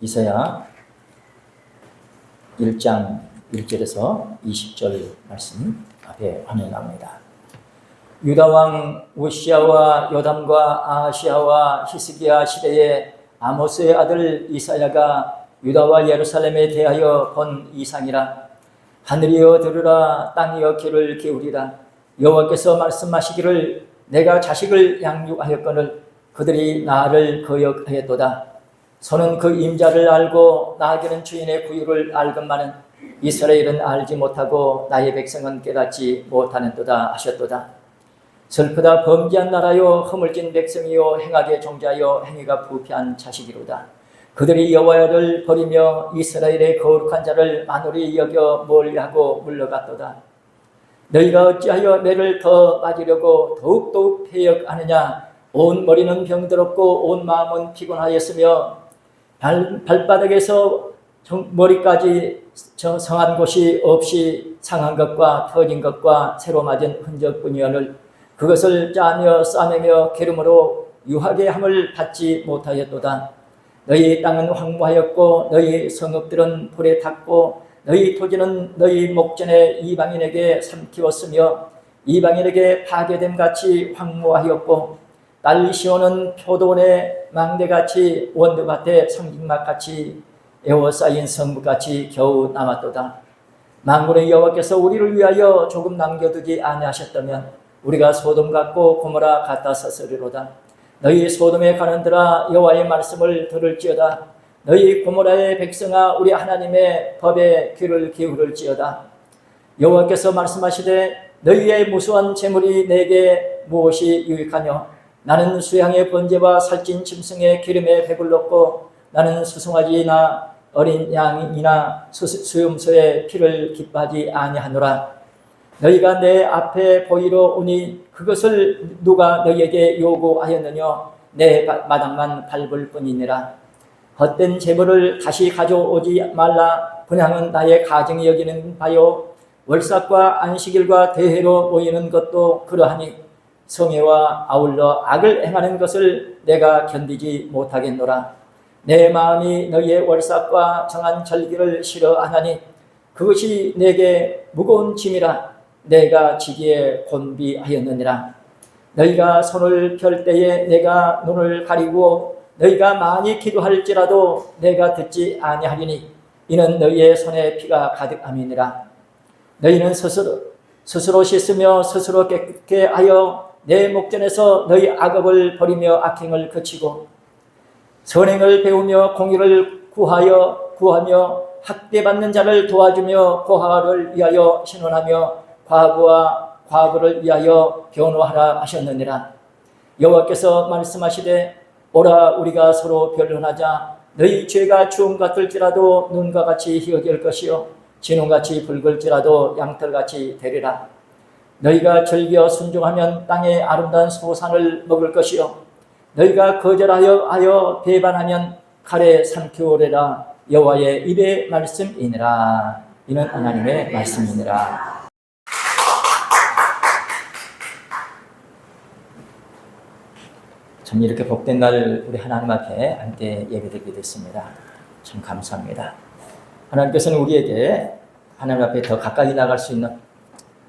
이사야 1장 1절에서 20절 말씀 앞에 화면에 나옵니다. 유다 왕 우시야와 요담과 아하시야와 히스기야 시대에 아모스의 아들 이사야가 유다와 예루살렘에 대하여 본 이상이라. 하늘이여 들으라, 땅이여 귀를 기울이라. 여호와께서 말씀하시기를 내가 자식을 양육하였거늘 그들이 나를 거역하였도다. 손은 그 임자를 알고 나귀는 주인의 구유를 알건만은 이스라엘은 알지 못하고 나의 백성은 깨닫지 못하는도다 하셨도다. 슬프다 범죄한 나라요 허물진 백성이요 행악의 종자요 행위가 부패한 자식이로다. 그들이 여호와를 버리며 이스라엘의 거룩한 자를 만홀히 여겨 멀리하고 물러갔도다. 너희가 어찌하여 매를 더 맞으려고 더욱더욱 패역하느냐. 온 머리는 병들었고 온 마음은 피곤하였으며 발바닥에서 머리까지 성한 곳이 없이 상한 것과 터진 것과 새로 맞은 흔적뿐이오늘 그것을 짜며 싸매며 기름으로 유하게 함을 받지 못하였도다. 너희 땅은 황무하였고 너희 성읍들은 불에 탔고 너희 토지는 너희 목전에 이방인에게 삼키웠으며 이방인에게 파괴됨같이 황무하였고 딸 시온은 표도원의 망대같이 원두밭의 상징막같이 에워싸인 성부같이 겨우 남았도다. 만군의 여호와께서 우리를 위하여 조금 남겨두지 아니하셨다면 우리가 소돔 같고 고모라 같았으리로다. 너희 소돔에 가는들아 여호와의 말씀을 들을지어다. 너희 고모라의 백성아 우리 하나님의 법에 귀를 기울일지어다. 여호와께서 말씀하시되 너희의 무수한 재물이 내게 무엇이 유익하뇨. 나는 수양의 번제와 살찐 짐승의 기름에 배불렀고 나는 수송아지나 어린 양이나 수염소의 피를 기뻐하지 아니하노라. 너희가 내 앞에 보이러 오니 그것을 누가 너희에게 요구하였느냐. 내 마당만 밟을 뿐이니라. 헛된 재물을 다시 가져오지 말라. 분향은 나의 가정이 여기는 바요 월삭과 안식일과 대회로 모이는 것도 그러하니 성회와 아울러 악을 행하는 것을 내가 견디지 못하겠노라. 내 마음이 너희의 월삭과 정한 절기를 싫어하나니 그것이 내게 무거운 짐이라. 내가 지기에 곤비하였느니라. 너희가 손을 펼 때에 내가 눈을 가리고 너희가 많이 기도할지라도 내가 듣지 아니하리니 이는 너희의 손에 피가 가득함이니라. 너희는 스스로 씻으며 스스로 깨끗게 하여 내 목전에서 너희 악업을 버리며 악행을 그치고 선행을 배우며 공의를 구하며 학대받는 자를 도와주며 고아를 위하여 신원하며 과부와 과부를 위하여 변호하라 하셨느니라. 여호와께서 말씀하시되 오라 우리가 서로 변론하자. 너희 죄가 주홍 같을지라도 눈과 같이 희어질 것이요 진홍같이 붉을지라도 양털같이 되리라. 너희가 즐겨 순종하면 땅의 아름다운 소산을 먹을 것이요 너희가 거절하여 배반하면 칼에 삼키오리라. 여호와의 입의 말씀이니라. 이는 하나님의 말씀이니라. 참 이렇게 복된 날 우리 하나님 앞에 함께 예배드리게 됐습니다. 참 감사합니다. 하나님께서는 우리에게 하나님 앞에 더 가까이 나갈 수 있는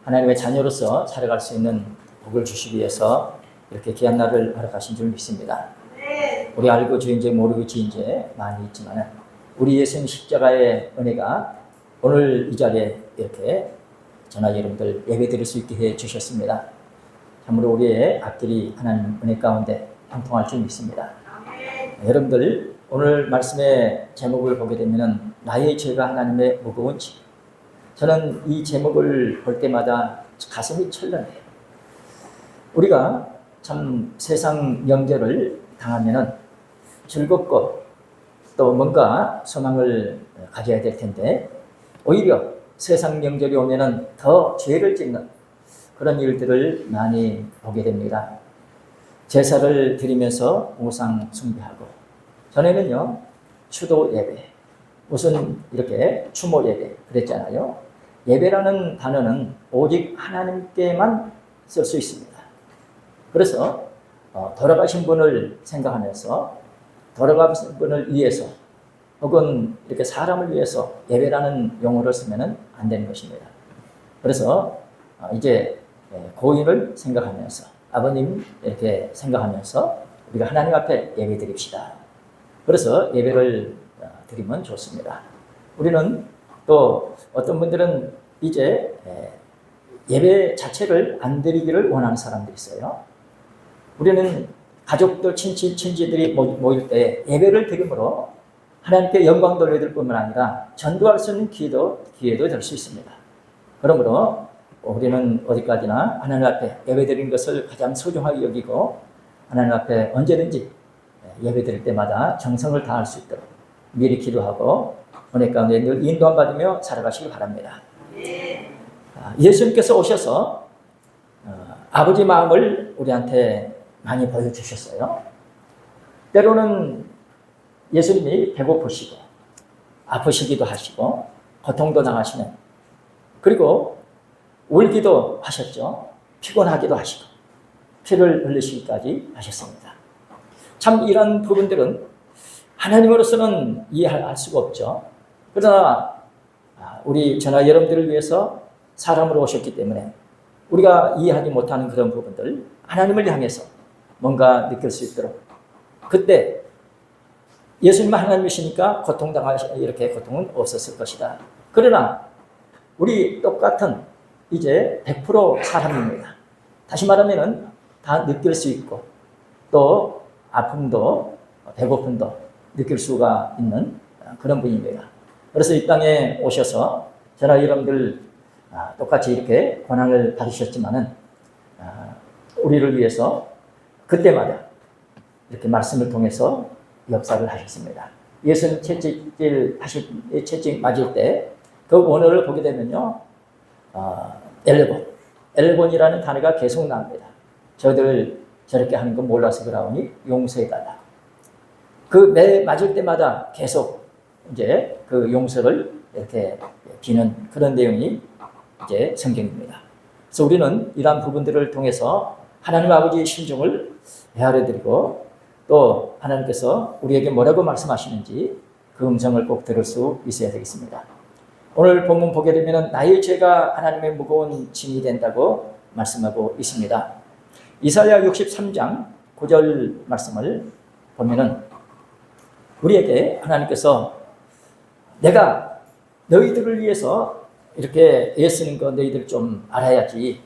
하나님의 자녀로서 살아갈 수 있는 복을 주시기 위해서 이렇게 귀한 날을 허락하신 줄 믿습니다. 우리 알고 주인지 모르고 주인지 많이 있지만 우리 예수님 십자가의 은혜가 오늘 이 자리에 이렇게 저나 여러분들 예배 드릴 수 있게 해 주셨습니다. 참으로 우리의 앞길이 하나님 은혜 가운데 형통할 줄 믿습니다. 여러분들 오늘 말씀의 제목을 보게 되면 나의 죄가 하나님의 무거운 짐. 저는 이 제목을 볼 때마다 가슴이 철렁해요. 우리가 참 세상 명절을 당하면은 즐겁고 또 뭔가 소망을 가져야 될 텐데 오히려 세상 명절이 오면은 더 죄를 짓는 그런 일들을 많이 보게 됩니다. 제사를 드리면서 우상 숭배하고 전에는요 추도 예배 무슨 이렇게 추모 예배 그랬잖아요. 예배라는 단어는 오직 하나님께만 쓸 수 있습니다. 그래서 돌아가신 분을 생각하면서 돌아가신 분을 위해서 혹은 이렇게 사람을 위해서 예배라는 용어를 쓰면 안 되는 것입니다. 그래서 이제 고인을 생각하면서 아버님 이렇게 생각하면서 우리가 하나님 앞에 예배 드립시다. 그래서 예배를 드리면 좋습니다. 우리는 또 어떤 분들은 이제 예배 자체를 안 드리기를 원하는 사람들이 있어요. 우리는 가족들, 친지들이 모일 때 예배를 드림으로 하나님께 영광 돌려드릴 뿐만 아니라 전도할 수 있는 기회도 될 수 있습니다. 그러므로 우리는 어디까지나 하나님 앞에 예배 드리는 것을 가장 소중하게 여기고 하나님 앞에 언제든지 예배 드릴 때마다 정성을 다할 수 있도록 미리 기도하고 은혜 가운데 늘 인도함 받으며 살아가시기 바랍니다. 예수님께서 오셔서 아버지 마음을 우리한테 많이 보여주셨어요. 때로는 예수님이 배고프시고 아프시기도 하시고 고통도 당하시는, 그리고 울기도 하셨죠. 피곤하기도 하시고 피를 흘리시기까지 하셨습니다. 참 이런 부분들은 하나님으로서는 이해할 수가 없죠. 그러나 우리 저나 여러분들을 위해서 사람으로 오셨기 때문에 우리가 이해하지 못하는 그런 부분들 하나님을 향해서 뭔가 느낄 수 있도록, 그때 예수님은 하나님이시니까 이렇게 고통은 없었을 것이다. 그러나 우리 똑같은 이제 100% 사람입니다. 다시 말하면 다 느낄 수 있고 또 아픔도 배고픔도 느낄 수가 있는 그런 분입니다. 그래서 이 땅에 오셔서 저나 여러분들 똑같이 이렇게 고난을 받으셨지만은 우리를 위해서 그때마다 이렇게 말씀을 통해서 역사를 하셨습니다. 예수님 채찍 맞을 때 그 원어를 보게 되면요, 엘곤이라는 단어가 계속 나옵니다. 저들 저렇게 하는 거 몰라서 그러니 용서해달라. 그 매 맞을 때마다 계속 이제 그 용서를 이렇게 비는 그런 내용이 이제 성경입니다. 그래서 우리는 이러한 부분들을 통해서 하나님 아버지의 심정을 헤아려드리고 또 하나님께서 우리에게 뭐라고 말씀하시는지 그 음성을 꼭 들을 수 있어야 되겠습니다. 오늘 본문 보게 되면 나의 죄가 하나님의 무거운 짐이 된다고 말씀하고 있습니다. 이사야 63장 9절 말씀을 보면은 우리에게 하나님께서 내가 너희들을 위해서 이렇게 애쓰는 거 너희들 좀 알아야지,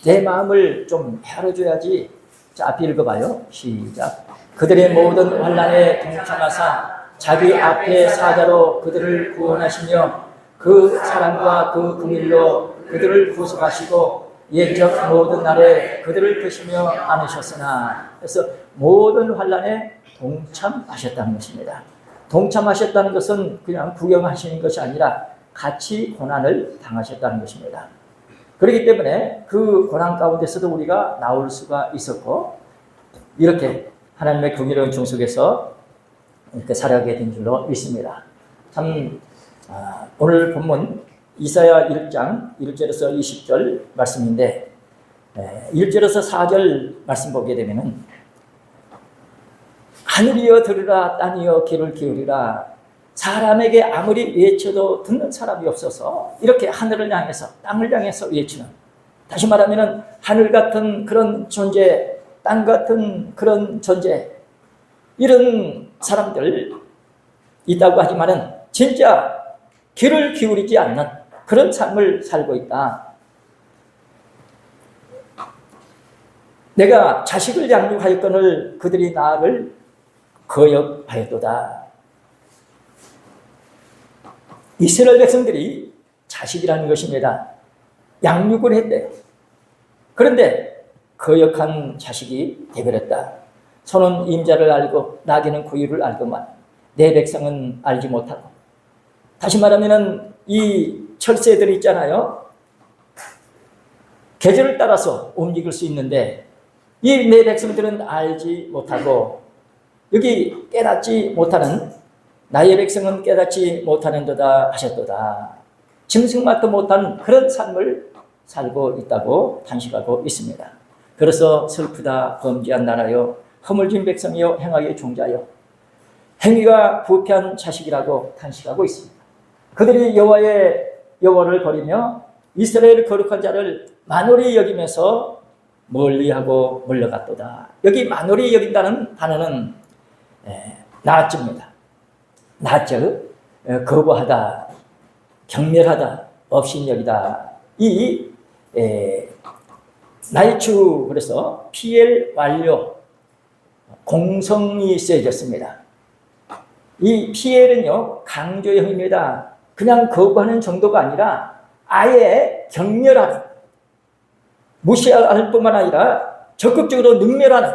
내 마음을 좀 헤아려줘야지. 자, 앞에 읽어봐요. 시작. 그들의 모든 환난에 동참하사 자기 앞에 사자로 그들을 구원하시며 그 사랑과 그 긍휼로 그들을 구속하시고 옛적 모든 날에 그들을 드시며 안으셨으나, 그래서 모든 환난에 동참하셨다는 것입니다. 동참하셨다는 것은 그냥 구경하시는 것이 아니라 같이 고난을 당하셨다는 것입니다. 그렇기 때문에 그 고난 가운데서도 우리가 나올 수가 있었고 이렇게 하나님의 긍휼한 종속에서 이렇게 살아가게 된 줄로 믿습니다. 참 오늘 본문 이사야 1장 1절에서 20절 말씀인데 1절에서 4절 말씀 보게 되면은 하늘이여 들으라, 땅이여 귀를 기울이라, 사람에게 아무리 외쳐도 듣는 사람이 없어서 이렇게 하늘을 향해서 땅을 향해서 외치는, 다시 말하면 하늘 같은 그런 존재, 땅 같은 그런 존재, 이런 사람들 있다고 하지만은 진짜 귀를 기울이지 않는 그런 삶을 살고 있다. 내가 자식을 양육하였거늘 그들이 나를 거역하였도다. 이스라엘 백성들이 자식이라는 것입니다. 양육을 했대요. 그런데 거역한 자식이 되버렸다. 소는 임자를 알고 나귀는 구유를 알고만 내 백성은 알지 못하고. 다시 말하면 이 철새들이 있잖아요. 계절을 따라서 움직일 수 있는데 이 내 백성들은 알지 못하고, 여기 깨닫지 못하는 나의 백성은 깨닫지 못하는도다 하셨도다. 짐승만도 못한 그런 삶을 살고 있다고 탄식하고 있습니다. 그래서 슬프다 범죄한 나라여, 허물진 백성이여 행악의 종자여. 행위가 부패한 자식이라고 탄식하고 있습니다. 그들이 여호와를 버리며 이스라엘 거룩한 자를 만홀히 여기면서 멀리하고 물러갔도다. 여기 만홀히 여긴다는 단어는 나아집니다. 나아져 거부하다, 경멸하다, 업신여기다. 이 나이추, 그래서 PL 완료 공성이 쓰여졌습니다. 이 PL은요 강조형입니다. 그냥 거부하는 정도가 아니라 아예 경멸하는, 무시할 뿐만 아니라 적극적으로 능멸하는,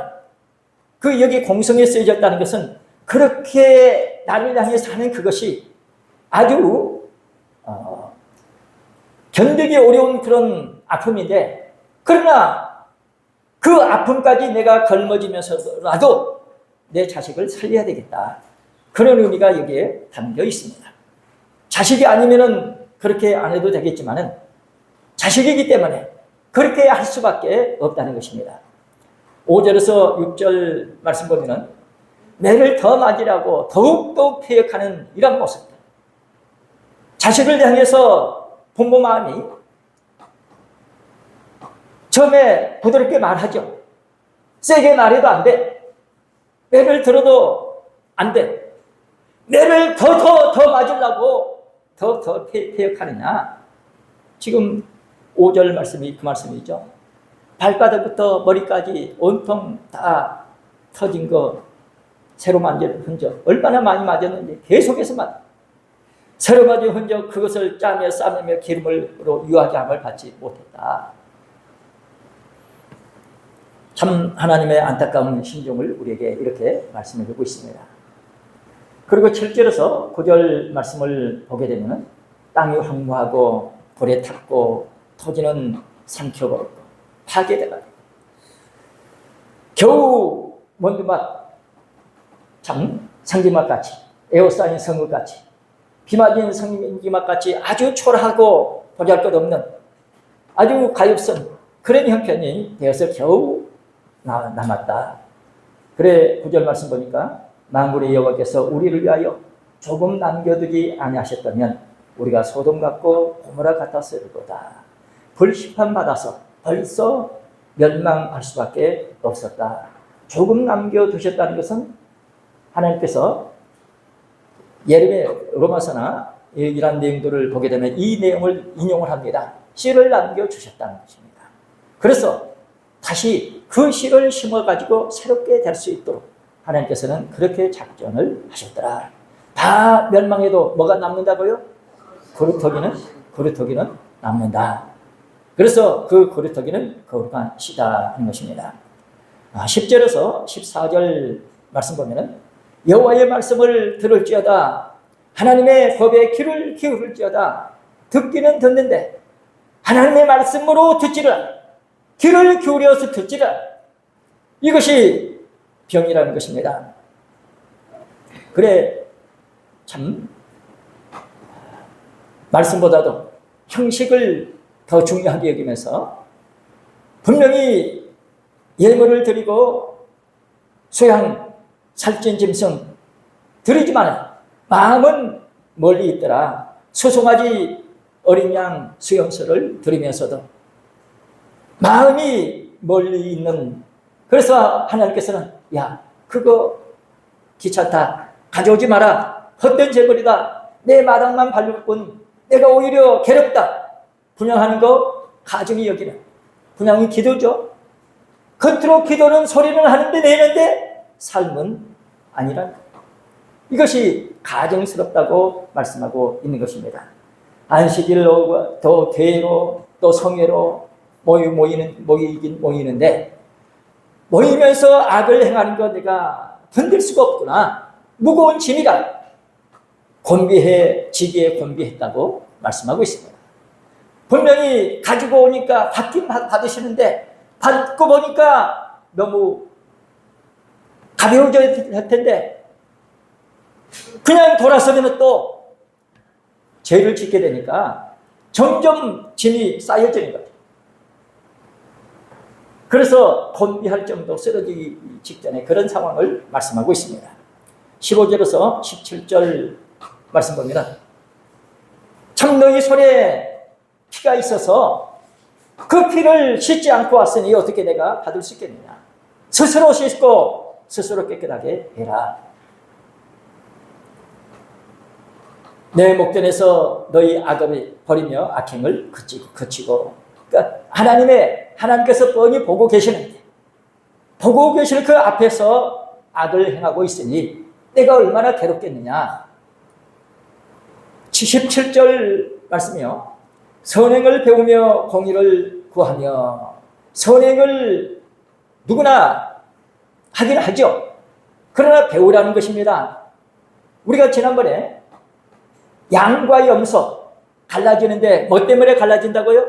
여기 공성에 쓰여졌다는 것은 그렇게 나를 향해 사는 그것이 아주 견디기 어려운 그런 아픔인데, 그러나 그 아픔까지 내가 걸머지면서라도 내 자식을 살려야 되겠다. 그런 의미가 여기에 담겨 있습니다. 자식이 아니면은 그렇게 안 해도 되겠지만은 자식이기 때문에 그렇게 할 수밖에 없다는 것입니다. 5절에서 6절 말씀 보면은 매를 더 맞으라고 더욱더 폐역하는 이런 모습들. 자식을 향해서 부모 마음이 처음에 부드럽게 말하죠. 세게 말해도 안 돼. 매를 들어도 안 돼. 매를 더 맞으려고 더 폐역하느냐. 지금 5절 말씀이 그 말씀이죠. 발바닥부터 머리까지 온통 다 터진 거, 새로 만진 흔적, 얼마나 많이 맞았는지 계속해서 새로 맞은 흔적, 그것을 짜며 싸매며 기름으로 유하게 함을 받지 못했다. 참 하나님의 안타까운 심정을 우리에게 이렇게 말씀해 주고 있습니다. 그리고 7절에서 9절 말씀을 보게 되면 땅이 황무하고 불에 탔고 토지는 삼켜버렸고 파괴되고 겨우 먼지맛, 참 성기맛같이, 에워싸인 성읍같이, 비 맞은 성기맛같이 아주 초라하고 보잘것없는 아주 가엾은 그런 형편이 되어서 겨우 남았다. 그래 9절 말씀 보니까 만군의 여호와께서 우리를 위하여 조금 남겨두지 아니하셨다면 우리가 소돔 같고 고모라 같았을 거다. 불심판 받아서 벌써 멸망할 수밖에 없었다. 조금 남겨두셨다는 것은 하나님께서 예레미야 로마서나 이런 내용들을 보게 되면 이 내용을 인용을 합니다. 씨를 남겨주셨다는 것입니다. 그래서 다시 그 씨를 심어가지고 새롭게 될 수 있도록 하나님께서는 그렇게 작전을 하셨더라. 다 멸망해도 뭐가 남는다고요? 그루터기는 남는다. 그래서 그 그루터기는 거룩한 씨다 하는 것입니다. 10절에서 14절 말씀 보면은 여호와의 말씀을 들을지어다, 하나님의 법에 귀를 기울일지어다. 듣기는 듣는데 하나님의 말씀으로 듣지라, 귀를 기울여서 듣지라. 이것이 병이라는 것입니다. 그래 참 말씀보다도 형식을 더 중요하게 여기면서 분명히 예물을 드리고 소양, 살찐 짐승 드리지만 마음은 멀리 있더라. 소송아지 어린 양 수염소를 드리면서도 마음이 멀리 있는, 그래서 하나님께서는 야 그거 귀찮다, 가져오지 마라, 헛된 재물이다, 내 마당만 밟을 뿐 내가 오히려 괴롭다. 분양하는 거 가증히 여기는, 분양이 기도죠. 겉으로 기도는 소리는 하는데 내는데 삶은 아니란, 이것이 가증스럽다고 말씀하고 있는 것입니다. 안식일로 또 교회로 또 성회로 모이는데 모이면서 악을 행하는 거 내가 견딜 수가 없구나. 무거운 짐이다. 지기에 곤비했다고 말씀하고 있습니다. 분명히 가지고 오니까 받긴 받으시는데 받고 보니까 너무 가벼워져야 할 텐데 그냥 돌아서면 또 죄를 짓게 되니까 점점 짐이 쌓여지는 거죠. 그래서 곤비할 정도 쓰러지기 직전에 그런 상황을 말씀하고 있습니다. 15절에서 17절 말씀 봅니다. 참 너희 손에 피가 있어서 그 피를 씻지 않고 왔으니 어떻게 내가 받을 수 있겠느냐. 스스로 씻고 스스로 깨끗하게 해라. 내 목전에서 너희 악을 버리며 악행을 그치고. 그러니까 하나님께서 뻔히 보고 계시는데, 보고 계실 그 앞에서 악을 행하고 있으니 내가 얼마나 괴롭겠느냐. 17절 말씀이요. 선행을 배우며 공의를 구하며. 선행을 누구나 하긴 하죠. 그러나 배우라는 것입니다. 우리가 지난번에 양과 염소 갈라지는데 뭐 때문에 갈라진다고요?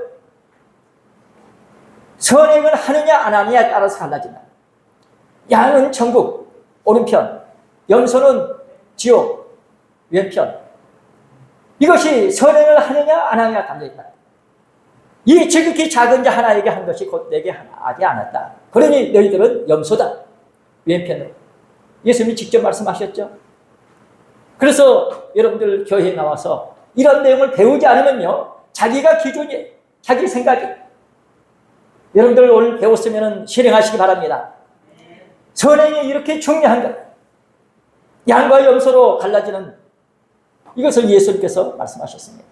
선행을 하느냐 안 하느냐에 따라서 갈라진다. 양은 천국 오른편, 염소는 지옥 왼편. 이것이 선행을 하느냐 안 하느냐 달려있다. 이 지극히 작은 자 하나에게 한 것이 곧 내게 하지 않았다. 그러니 너희들은 염소다. 왼편으로. 예수님이 직접 말씀하셨죠. 그래서 여러분들 교회에 나와서 이런 내용을 배우지 않으면요, 자기가 기준이에요. 자기 생각이. 여러분들 오늘 배웠으면 실행하시기 바랍니다. 선행이 이렇게 중요한 것. 양과 염소로 갈라지는 이것을 예수님께서 말씀하셨습니다.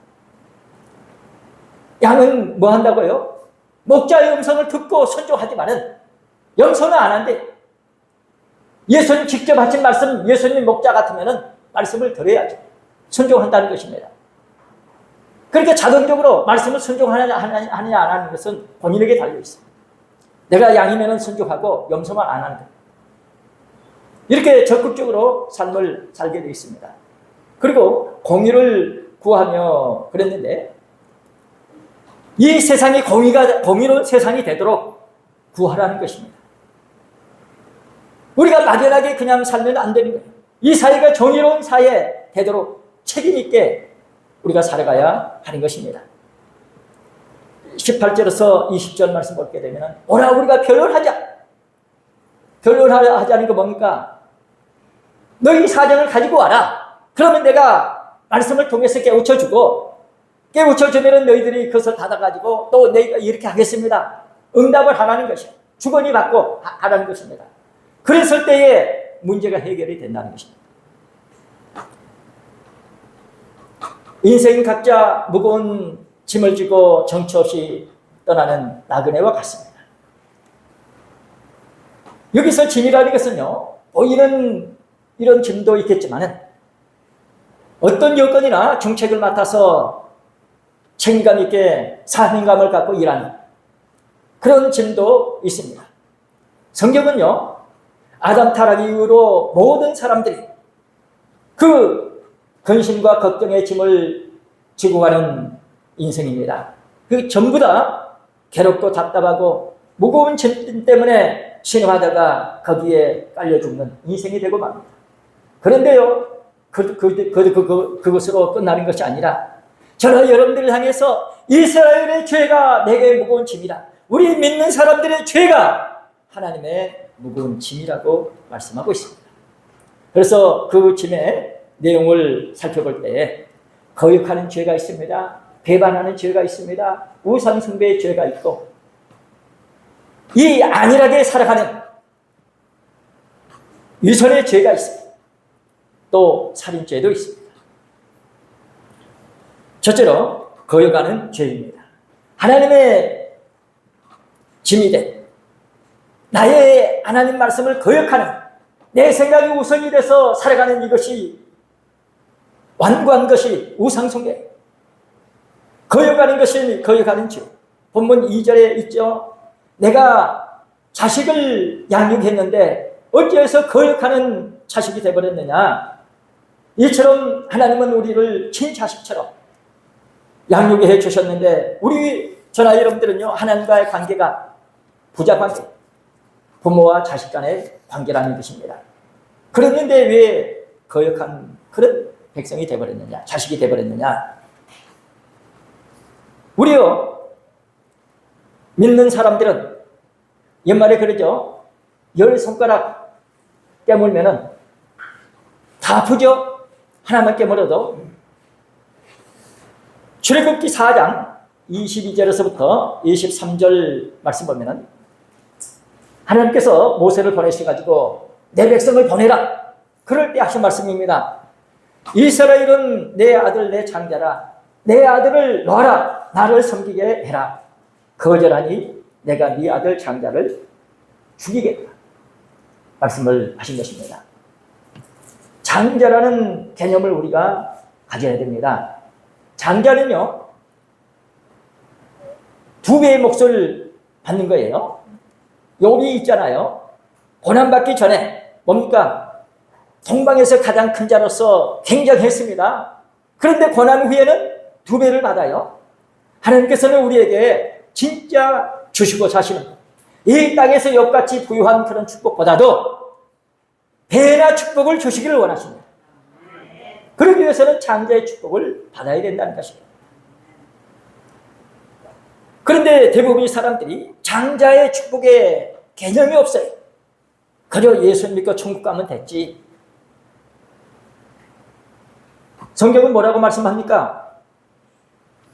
양은 뭐 한다고요? 목자의 음성을 듣고 순종하지만은 염소는 안 한대. 예수님 직접 하신 말씀, 예수님 목자 같으면은 말씀을 들어야죠. 순종한다는 것입니다. 그러니까 자동적으로 말씀을 순종하느냐 안 하는 것은 본인에게 달려있습니다. 내가 양이면 순종하고 염소만 안 하는 것. 이렇게 적극적으로 삶을 살게 되어 있습니다. 그리고 공의를 구하며 그랬는데, 이 세상이 공의로운 세상이 되도록 구하라는 것입니다. 우리가 막연하게 그냥 살면 안 되는 거예요. 이 사회가 정의로운 사회 되도록 책임 있게 우리가 살아가야 하는 것입니다. 18절에서 20절 말씀 볼게 되면, 오라 우리가 변론하자. 변론하자는 거 뭡니까? 너희 사정을 가지고 와라. 그러면 내가 말씀을 통해서 깨우쳐주고, 깨우쳐주면 너희들이 그것을 받아가지고 또 내가 이렇게 하겠습니다. 응답을 하라는 것이에요. 주거니 받고 하라는 것입니다. 그랬을 때에 문제가 해결이 된다는 것입니다. 인생 각자 무거운 짐을 지고 정처 없이 떠나는 나그네와 같습니다. 여기서 짐이라는 것은요, 보이는 이런 짐도 있겠지만은 어떤 여건이나 중책을 맡아서 책임감 있게 사명감을 갖고 일하는 그런 짐도 있습니다. 성경은요, 아담 타락 이후로 모든 사람들이 그 근심과 걱정의 짐을 지고 가는 인생입니다. 그 전부 다 괴롭고 답답하고 무거운 짐 때문에 신음하다가 거기에 깔려 죽는 인생이 되고 맙니다. 그런데요, 그것으로 끝나는 것이 아니라 저는 여러분들을 향해서 이스라엘의 죄가 내게 무거운 짐이라, 우리 믿는 사람들의 죄가 하나님의 무거운 짐이라고 말씀하고 있습니다. 그래서 그 짐의 내용을 살펴볼 때 거역하는 죄가 있습니다. 배반하는 죄가 있습니다. 우상숭배의 죄가 있고, 이 안일하게 살아가는 위선의 죄가 있습니다. 또 살인죄도 있습니다. 첫째로 거역하는 죄입니다. 하나님의 짐이 된, 나의 하나님 말씀을 거역하는, 내 생각이 우선이 돼서 살아가는 이것이 완고한 것이 우상숭배. 거역하는 것이 거역하는 죄. 본문 2절에 있죠. 내가 자식을 양육했는데 어찌해서 거역하는 자식이 되어버렸느냐. 이처럼 하나님은 우리를 친자식처럼 양육해 주셨는데, 우리 저나 여러분들은요, 하나님과의 관계가 부자관계, 부모와 자식 간의 관계라는 것입니다. 그랬는데 왜 거역한 그런 백성이 되어버렸느냐, 자식이 되어버렸느냐. 우리요, 믿는 사람들은 옛말에 그러죠. 10손가락 깨물면은 다 아프죠? 하나만 깨물어도. 출애굽기 4장 22절에서부터 23절 말씀 보면은 하나님께서 모세를 보내셔가지고 내 백성을 보내라. 그럴 때 하신 말씀입니다. 이스라엘은 내 아들 내 장자라. 내 아들을 놓아라. 나를 섬기게 해라. 거절하니 내가 네 아들 장자를 죽이겠다. 말씀을 하신 것입니다. 장자라는 개념을 우리가 가져야 됩니다. 장자는요, 2배의 몫을 받는 거예요. 욥이 있잖아요. 고난받기 전에 뭡니까? 동방에서 가장 큰 자로서 굉장했습니다. 그런데 고난 후에는 2배를 받아요. 하나님께서는 우리에게 진짜 주시고 사시는 이 땅에서 욥같이 부유한 그런 축복보다도 배나 축복을 주시기를 원하십니다. 그러기 위해서는 장자의 축복을 받아야 된다는 것입니다. 그런데 대부분의 사람들이 장자의 축복에 개념이 없어요. 그저 예수 믿고 천국 가면 됐지. 성경은 뭐라고 말씀합니까?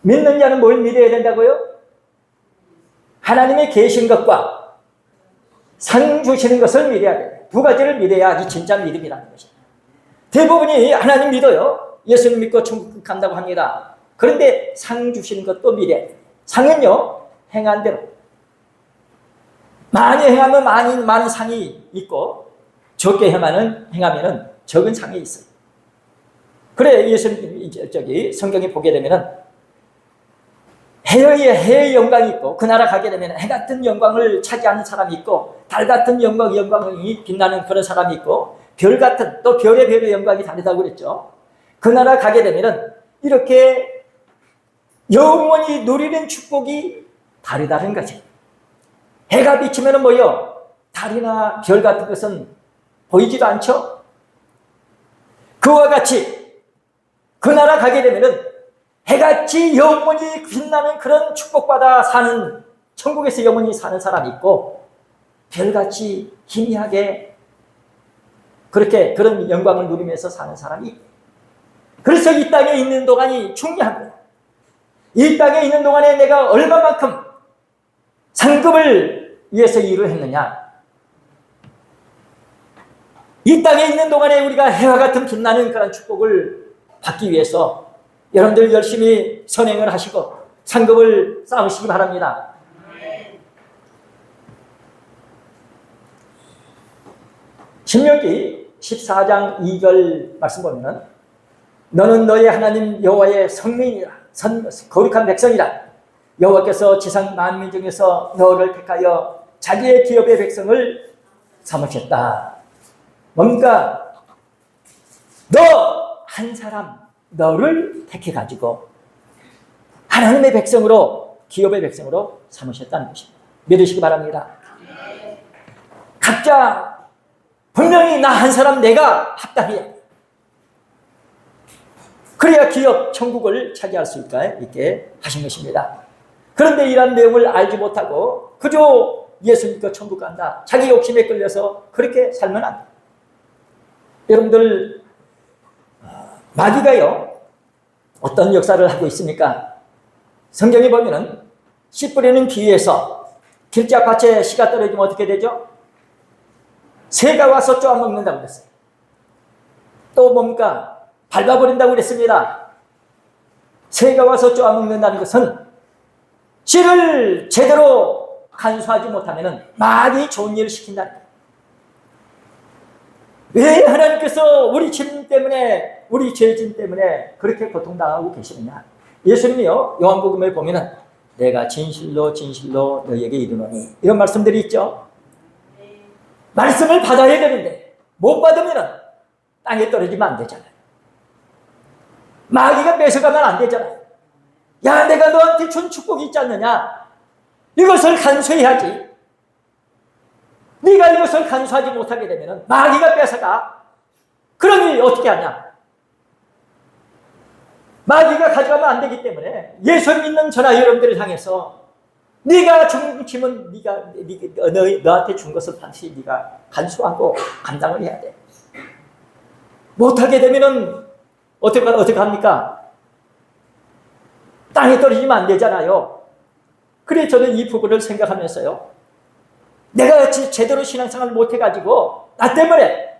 믿는 자는 뭘 믿어야 된다고요? 하나님의 계신 것과 상 주시는 것을 믿어야 돼요. 2가지를 믿어야지 진짜 믿음이라는 것입니다. 대부분이 하나님 믿어요. 예수님 믿고 천국 간다고 합니다. 그런데 상 주시는 것도 믿어야 돼요. 상은요, 행한 대로. 많이 행하면 많은 상이 있고, 적게 행하면 적은 상이 있어요. 그래, 성경에 보게 되면은, 해의 영광이 있고, 그 나라 가게 되면 해 같은 영광을 차지하는 사람이 있고, 달 같은 영광이 빛나는 그런 사람이 있고, 별 같은, 또 별의 영광이 다르다고 그랬죠. 그 나라 가게 되면은, 이렇게 영원히 누리는 축복이 다르다는 거죠. 해가 비치면 뭐요? 달이나 별 같은 것은 보이지도 않죠? 그와 같이 그 나라 가게 되면은 해같이 영원히 빛나는 그런 축복받아 사는, 천국에서 영원히 사는 사람이 있고, 별같이 희미하게 그렇게 그런 영광을 누리면서 사는 사람이 있고, 그래서 이 땅에 있는 동안이 중요한 거예요. 이 땅에 있는 동안에 내가 얼마만큼 상급을 위해서 일을 했느냐. 이 땅에 있는 동안에 우리가 해와 같은 빛나는 그런 축복을 받기 위해서 여러분들 열심히 선행을 하시고 상급을 쌓으시기 바랍니다. 신명기 14장 2절 말씀 보면은 너는 너의 하나님 여호와의 성민이라, 거룩한 백성이라. 여호와께서 지상 만민 중에서 너를 택하여 자기의 기업의 백성을 삼으셨다. 뭔가 너 한 사람, 너를 택해가지고 하나님의 백성으로, 기업의 백성으로 삼으셨다는 것입니다. 믿으시기 바랍니다. 각자 분명히 나 한 사람 내가 합당해. 그래야 기업 천국을 차지할 수 있게 하신 것입니다. 그런데 이런 내용을 알지 못하고 그저 예수 믿고 천국 간다, 자기 욕심에 끌려서 그렇게 살면 안 돼요. 여러분들, 마귀가요 어떤 역사를 하고 있습니까? 성경에 보면은 씨 뿌리는 비유에서 길짝밭에 씨가 떨어지면 어떻게 되죠? 새가 와서 쪼아먹는다고 그랬어요. 또 뭡니까? 밟아버린다고 그랬습니다. 새가 와서 쪼아먹는다는 것은 씨를 제대로 간수하지 못하면 많이 좋은 일을 시킨다는 거예요. 왜 하나님께서 우리 짐 때문에, 우리 죄짐 때문에 그렇게 고통당하고 계시느냐? 예수님이요, 요한복음에 보면은 내가 진실로 진실로 너희에게 이르노니, 이런 말씀들이 있죠. 말씀을 받아야 되는데 못 받으면 땅에 떨어지면 안 되잖아요. 마귀가 뺏어가면 안 되잖아요. 야, 내가 너한테 준 축복이 있지 않느냐? 이것을 간수해야지. 네가 이것을 간수하지 못하게 되면 마귀가 뺏어가. 그러니 어떻게 하냐? 마귀가 가져가면 안 되기 때문에 예수 믿는 저나 여러분들을 향해서 네가 중심은 너한테 준 것을 반드시 네가 간수하고 감당을 해야 돼. 못하게 되면은 어떻게 합니까? 땅에 떨어지면 안 되잖아요. 그래 저는 이 부분을 생각하면서요, 내가 제대로 신앙생활을 못해가지고 나 때문에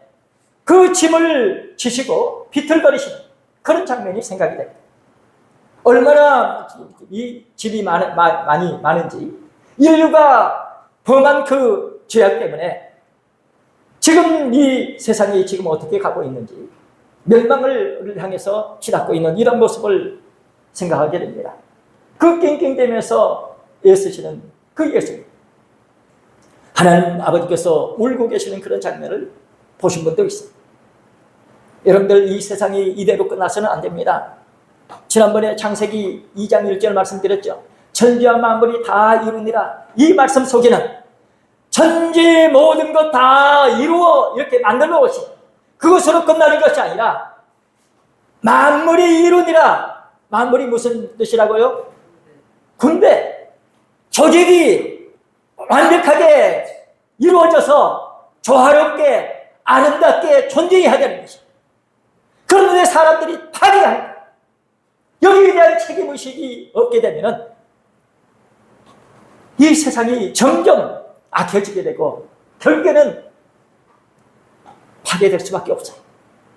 그 짐을 지시고 비틀거리시는 그런 장면이 생각이 됩니다. 얼마나 이 짐이 많은지, 인류가 범한 그 죄악 때문에 지금 이 세상이 지금 어떻게 가고 있는지, 멸망을 향해서 치닫고 있는 이런 모습을 생각하게 됩니다. 그 낑낑대면서 애쓰시는 그 예수님, 하나님 아버지께서 울고 계시는 그런 장면을 보신 분도 있어요. 여러분들, 이 세상이 이대로 끝나서는 안 됩니다. 지난번에 창세기 2장 1절 말씀드렸죠. 천지와 만물이 다 이루니라. 이 말씀 속에는 천지 모든 것 다 이루어 이렇게 만들어 오신, 그것으로 끝나는 것이 아니라 만물이 이루니라. 만물이 무슨 뜻이라고요? 군대, 조직이 완벽하게 이루어져서 조화롭게 아름답게 존재해야 되는 것이. 그런데 사람들이 파괴합니다. 여기에 대한 책임의식이 없게 되면 이 세상이 점점 악해지게 되고 결국에는 파괴될 수밖에 없어요.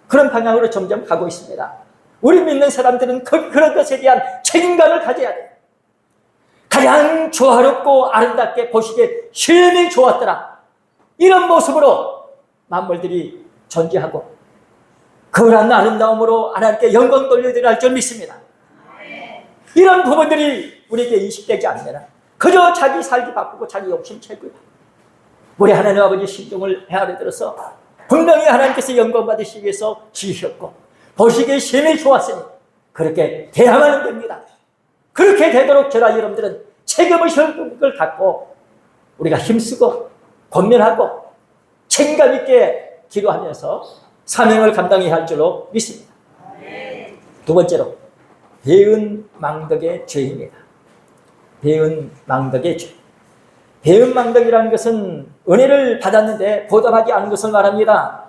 그런 방향으로 점점 가고 있습니다. 우리 믿는 사람들은 그런 것에 대한 책임감을 가져야 돼요. 가장 조화롭고 아름답게 보시기에 심히 좋았더라. 이런 모습으로 만물들이 존재하고 그러한 아름다움으로 하나님께 영광 돌려드려야 할 줄 믿습니다. 이런 부분들이 우리에게 인식되지 않으면 그저 자기 살기 바쁘고 자기 욕심 채고요. 우리 하나님 아버지 심정을 헤아려 들어서 분명히 하나님께서 영광 받으시기 위해서 지으셨고 보시기에 심히 좋았으니 그렇게 대하면 됩니다. 그렇게 되도록 저와 여러분들은 책임의식을 갖고 우리가 힘쓰고 권면하고 책임감 있게 기도하면서 사명을 감당해야 할 줄로 믿습니다. 두 번째로, 배은망덕의 죄입니다. 배은망덕의 죄. 배은망덕이라는 것은 은혜를 받았는데 보답하지 않은 것을 말합니다.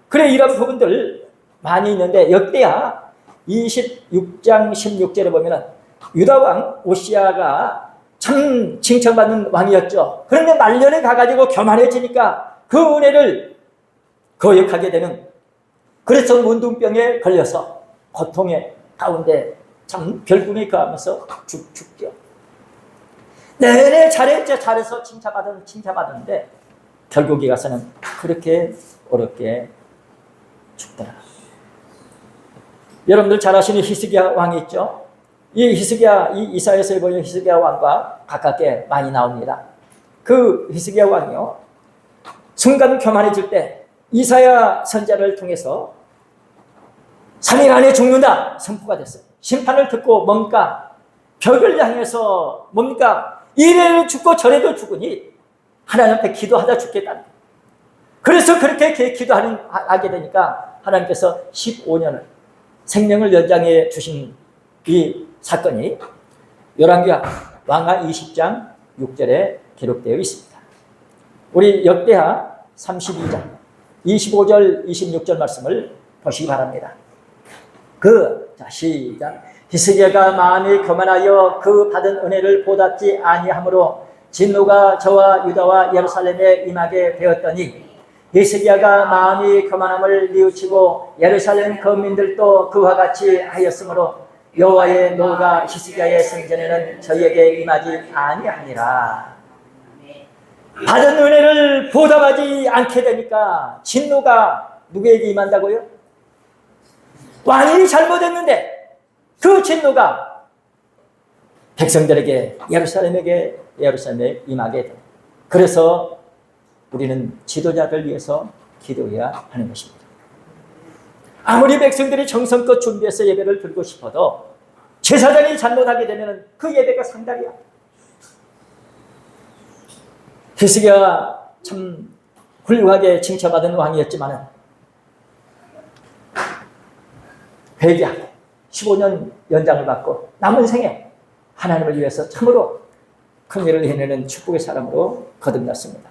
그래, 이런 부분들 많이 있는데 역대하 26장 16절에 보면 유다왕 오시아가 참 칭찬받는 왕이었죠. 그런데 말년에 가가지고 교만해지니까 그 은혜를 거역하게 되는, 그래서 문둥병에 걸려서 고통의 가운데 참 별궁에 가하면서 죽죠. 내내 잘해서 칭찬받았는데 결국에 가서는 그렇게 어렵게 죽더라. 여러분들 잘 아시는 히스기야 왕이 있죠. 이 히스기야, 이 이사야서에 보면 히스기야 왕과 가깝게 많이 나옵니다. 그 히스기야 왕이요, 순간 교만해질 때 이사야 선지자를 통해서 3일 안에 죽는다 선포가 됐어요. 심판을 듣고 뭔가 벽을 향해서 뭔가 이래도 죽고 저래도 죽으니 하나님 앞에 기도하다 죽겠다. 그래서 그렇게 기도하게 되니까 하나님께서 15년을 생명을 연장해 주신 이 사건이 열왕기하 왕하 20장 6절에 기록되어 있습니다. 우리 역대하 32장 25절 26절 말씀을 보시기 바랍니다. 시작. 히스기야가 마음이 교만하여 그 받은 은혜를 보답지 아니하므로 진노가 저와 유다와 예루살렘에 임하게 되었더니 히스기야가 마음이 교만함을 뉘우치고 예루살렘 거민들도 그와 같이 하였으므로 여호와의 노가 히스기야의 성전에는 저희에게 임하지 아니하니라. 받은 은혜를 보답하지 않게 되니까 진노가 누구에게 임한다고요? 왕이 잘못했는데 그 진노가 백성들에게 예루살렘에 임하게 돼. 그래서 우리는 지도자를 위해서 기도해야 하는 것입니다. 아무리 백성들이 정성껏 준비해서 예배를 드리고 싶어도 제사장이 잘못하게 되면 그 예배가 상달이야. 히스기야가 참 훌륭하게 칭찬받은 왕이었지만 회개하고 15년 연장을 받고 남은 생에 하나님을 위해서 참으로 큰 일을 해내는 축복의 사람으로 거듭났습니다.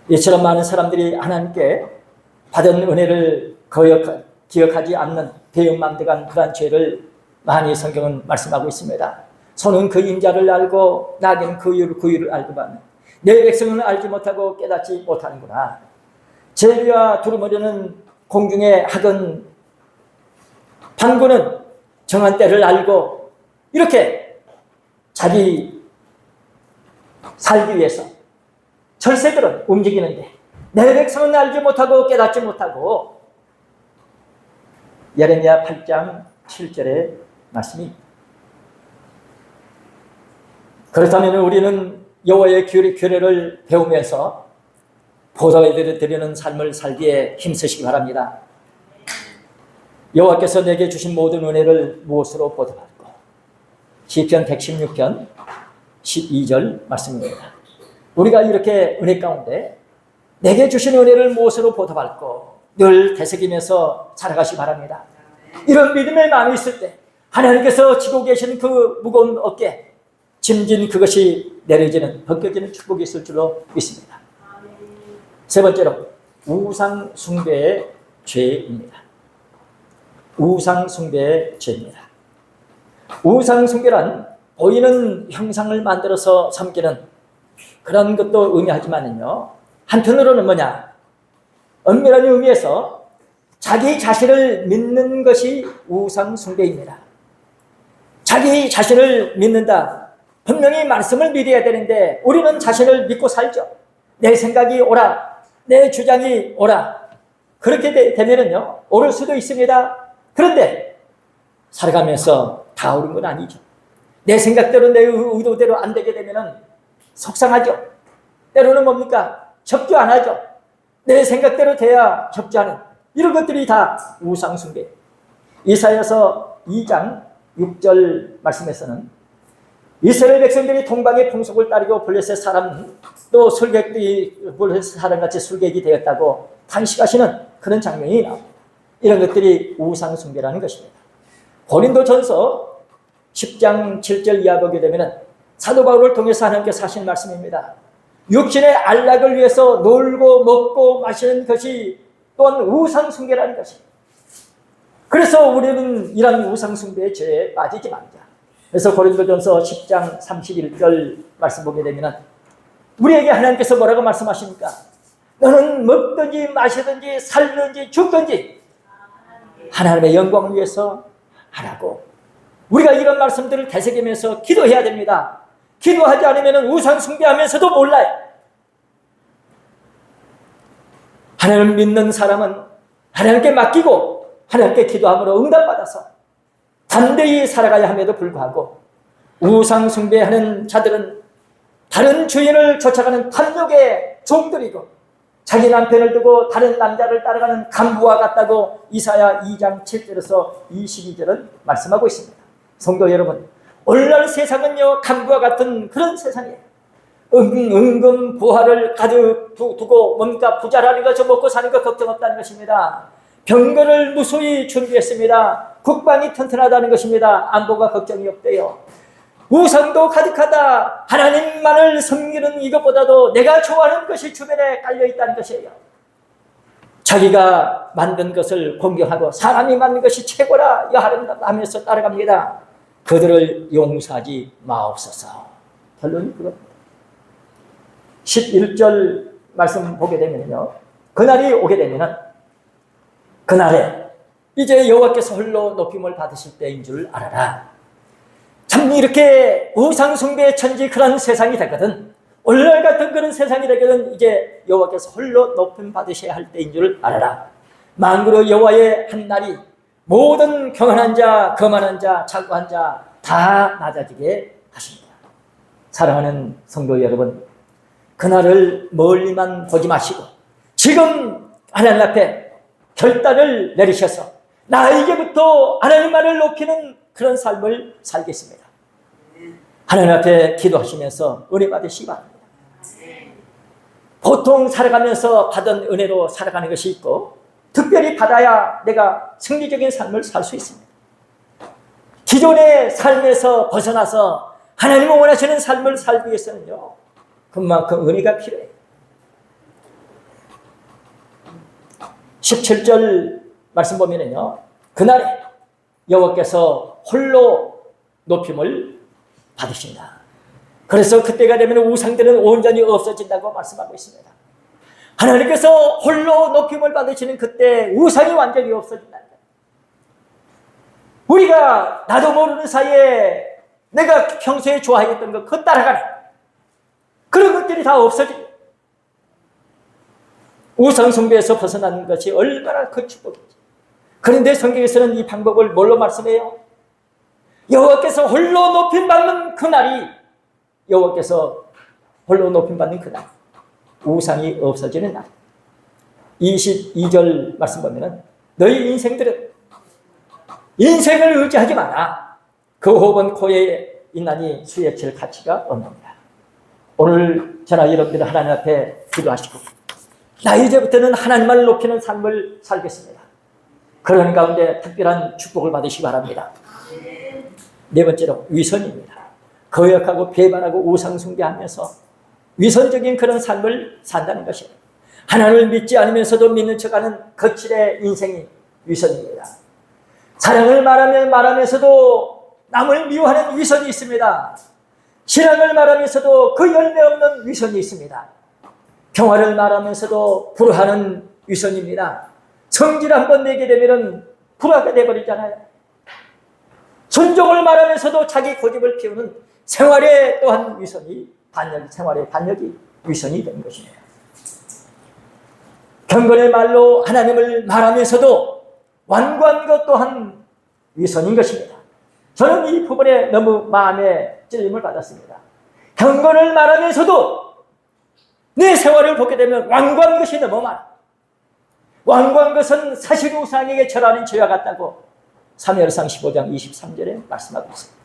이처럼 많은 사람들이 하나님께 받은 은혜를 기억하지 않는 배은망덕한 그러한 죄를 많이 성경은 말씀하고 있습니다. 손은 그 인자를 알고 나귀는 그 이유를 알고만 내 백성은 알지 못하고 깨닫지 못하는구나. 제비와 두루머리는 공중에 하건 방구는 정한 때를 알고 이렇게 자기 살기 위해서 절세들은 움직이는데 내 백성은 알지 못하고 깨닫지 못하고 예레미야 8장 7절의 말씀이 그렇다면 우리는 여호와의 규례를 배우면서 보살에 드리는 삶을 살기에 힘쓰시기 바랍니다. 여호와께서 내게 주신 모든 은혜를 무엇으로 보답할까? 시편 116편 12절 말씀입니다. 우리가 이렇게 은혜 가운데 내게 주신 은혜를 무엇으로 보답할까? 늘 되새기면서 살아가시기 바랍니다. 이런 믿음의 마음이 있을 때 하나님께서 지고 계신 그 무거운 어깨 짐진 그것이 내려지는 벗겨지는 축복이 있을 줄로 믿습니다. 세 번째로 우상 숭배의 죄입니다. 우상 숭배의 죄입니다. 우상 숭배란 보이는 형상을 만들어서 섬기는 그런 것도 의미하지만요, 한편으로는 뭐냐, 엄밀한 의미에서 자기 자신을 믿는 것이 우상 숭배입니다. 자기 자신을 믿는다. 분명히 말씀을 믿어야 되는데 우리는 자신을 믿고 살죠. 내 생각이 옳아, 내 주장이 옳아. 그렇게 되면은요, 옳을 수도 있습니다. 그런데 살아가면서 다 옳은 건 아니죠. 내 생각대로 내 의도대로 안 되게 되면은 속상하죠. 때로는 뭡니까? 협조 안 하죠. 내 생각대로 돼야 협조하는 이런 것들이 다 우상 숭배. 이사야서 2장 6절 말씀에서는 이스라엘 백성들이 동방의 풍속을 따르고 블레셋 사람 또 술객들이 블레셋 사람같이 술객이 되었다고 탄식하시는 그런 장면이 나옵니다. 이런 것들이 우상 숭배라는 것입니다. 고린도전서 10장 7절 이하 보게 되면 사도 바울을 통해서 하나님께서 하신 말씀입니다. 육신의 안락을 위해서 놀고 먹고 마시는 것이 또한 우상 숭배라는 것입니다. 그래서 우리는 이런 우상 숭배의 죄에 빠지지 말자. 그래서 고린도전서 10장 31절 말씀 보게 되면 우리에게 하나님께서 뭐라고 말씀하십니까? 너는 먹든지 마시든지 살든지 죽든지 하나님의 영광을 위해서 하라고. 우리가 이런 말씀들을 되새기면서 기도해야 됩니다. 기도하지 않으면 우상 숭배하면서도 몰라요. 하나님을 믿는 사람은 하나님께 맡기고 하나님께 기도함으로 응답받아서 담대히 살아가야 함에도 불구하고 우상 숭배하는 자들은 다른 주인을 쫓아가는 탐욕의 종들이고 자기 남편을 두고 다른 남자를 따라가는 간부와 같다고 이사야 2장 7절에서 22절은 말씀하고 있습니다. 성도 여러분, 오늘날 세상은요, 간부와 같은 그런 세상이에요. 은금 부하를 가득 두고 뭔가 부자라는 거, 저 먹고 사는 거 걱정 없다는 것입니다. 병거를 무수히 준비했습니다. 국방이 튼튼하다는 것입니다. 안보가 걱정이 없대요. 우상도 가득하다. 하나님만을 섬기는 이것보다도 내가 좋아하는 것이 주변에 깔려있다는 것이에요. 자기가 만든 것을 공경하고 사람이 만든 것이 최고라 하면서 따라갑니다. 그들을 용서하지 마옵소서. 결론이 그겁니다. 11절 말씀 보게 되면요, 그날이 오게 되면은 그날에 이제 여호와께서 홀로 높임을 받으실 때인 줄 알아라. 참 이렇게 우상 숭배의 천지 그런 세상이 되거든. 오늘날 같은 그런 세상이 되거든. 이제 여호와께서 홀로 높임 받으셔야 할 때인 줄 알아라. 만구로 여호와의 한 날이 모든 경건한 자, 거만한 자, 착오한 자 다 낮아지게 하십니다. 사랑하는 성도 여러분, 그날을 멀리만 보지 마시고 지금 하나님 앞에 결단을 내리셔서 나에게부터 하나님만을 높이는 그런 삶을 살겠습니다. 하나님 앞에 기도하시면서 은혜 받으시기 바랍니다. 보통 살아가면서 받은 은혜로 살아가는 것이 있고 특별히 받아야 내가 승리적인 삶을 살 수 있습니다. 기존의 삶에서 벗어나서 하나님을 원하시는 삶을 살기 위해서는요, 그만큼 은혜가 필요해요. 17절 말씀 보면은요, 그날에 여호와께서 홀로 높임을 받으신다. 그래서 그때가 되면 우상들은 온전히 없어진다고 말씀하고 있습니다. 하나님께서 홀로 높임을 받으시는 그때 우상이 완전히 없어진다. 우리가 나도 모르는 사이에 내가 평소에 좋아했던 것, 그거 따라가는 그런 것들이 다 없어집니다. 우상 숭배에서 벗어나는 것이 얼마나 큰 축복이지. 그런데 성경에서는 이 방법을 뭘로 말씀해요? 여호와께서 홀로 높임 받는 그날이, 여호와께서 홀로 높임 받는 그날, 우상이 없어지는 날. 22절 말씀 보면은 너희 인생들은 인생을 의지하지 마라. 그 호흡은 코에 있나니 수에 칠 가치가 없느니라. 오늘 저나 여러분들은 하나님 앞에 기도하시고, 나 이제부터는 하나님을 높이는 삶을 살겠습니다. 그런 가운데 특별한 축복을 받으시기 바랍니다. 네 번째로 위선입니다. 거역하고 배반하고 우상 숭배하면서 위선적인 그런 삶을 산다는 것이에요. 하나님을 믿지 않으면서도 믿는 척하는 거칠의 인생이 위선입니다. 사랑을 말하면서도 남을 미워하는 위선이 있습니다. 신앙을 말하면서도 그 열매 없는 위선이 있습니다. 평화를 말하면서도 불화하는 위선입니다. 성질 한번 내게 되면 불화가 되어버리잖아요. 순종을 말하면서도 자기 고집을 피우는 생활에 또한 위선이, 생활의 반역이 위선이 되는 것입니다. 경건의 말로 하나님을 말하면서도 완고한 것 또한 위선인 것입니다. 저는 이 부분에 너무 마음에 찔림을 받았습니다. 경건을 말하면서도 내 생활을 보게 되면 완고한 것이 너무 많아. 완고한 것은 사실 우상에게 절하는 죄와 같다고 사무엘상 15장 23절에 말씀하고 있습니다.